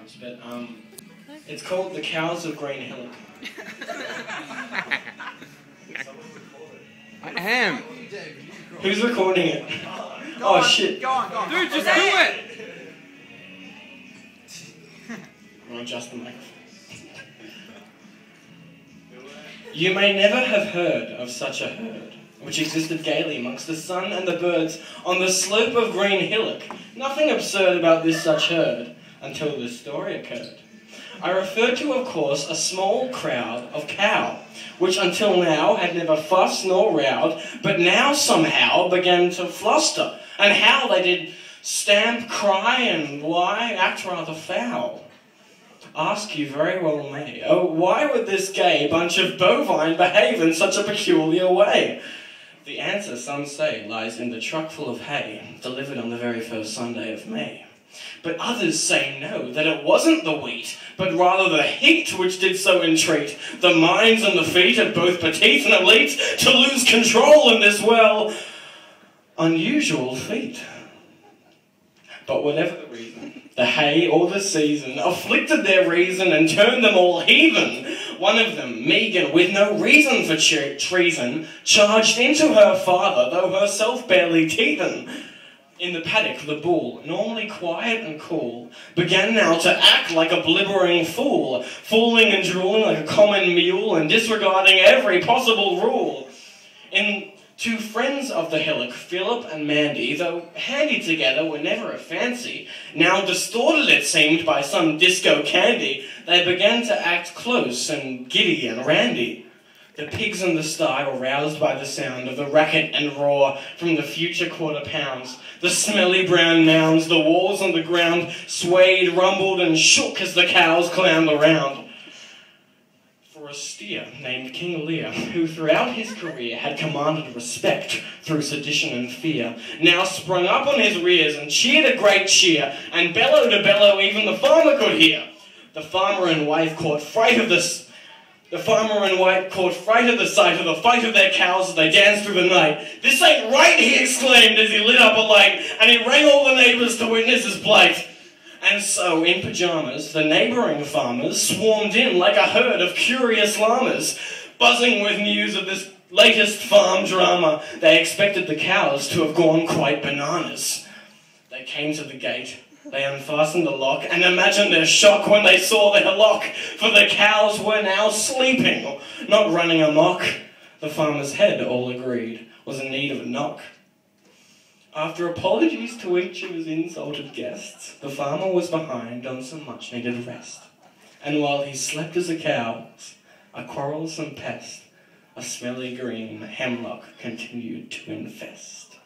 times, but it's called The Cows of Green Hillock. I am. Who's recording it? Oh shit. Go on. Dude, just do it! I'll adjust the microphone. You may never have heard of such a herd, which existed gaily amongst the sun and the birds on the slope of Green Hillock. Nothing absurd about this such herd, until this story occurred. I refer to, of course, a small crowd of cow, which until now had never fussed nor rowed, but now somehow began to fluster, and how they did stamp, cry, and why act rather foul. Ask you very well may, oh, why would this gay bunch of bovine behave in such a peculiar way? The answer, some say, lies in the truck full of hay, delivered on the very first Sunday of May. But others say no, that it wasn't the wheat, but rather the heat which did so entreat the minds and the feet of both petite and elite to lose control in this, well, unusual feat. But whatever the reason, the hay or the season afflicted their reason and turned them all heathen. One of them, Megan, with no reason for treason, charged into her father, though herself barely teethen. In the paddock, the bull, normally quiet and cool, began now to act like a blibbering fool, fooling and drooling like a common mule and disregarding every possible rule. Two friends of the hillock, Philip and Mandy, though handy together were never a fancy, now distorted it seemed by some disco candy, they began to act close and giddy and randy. The pigs in the sty were roused by the sound of the racket and roar from the future quarter pounds. The smelly brown mounds, the walls on the ground, swayed, rumbled and shook as the cows clowned around. For a steer named King Lear, who throughout his career had commanded respect through sedition and fear, now sprung up on his rears and cheered a great cheer, and bellowed a bellow even the farmer could hear. The farmer and wife caught fright of the sight of the fight of their cows as they danced through the night. "This ain't right," he exclaimed as he lit up a light, and he rang all the neighbours to witness his plight. And so, in pyjamas, the neighbouring farmers swarmed in like a herd of curious llamas, buzzing with news of this latest farm drama. They expected the cows to have gone quite bananas. They came to the gate, they unfastened the lock, and imagine their shock when they saw their lock, for the cows were now sleeping, not running amok. The farmer's head, all agreed, was in need of a knock. After apologies to each of his insulted guests, the farmer was behind on some much-needed rest. And while he slept as a cow, a quarrelsome pest, a smelly green hemlock continued to infest.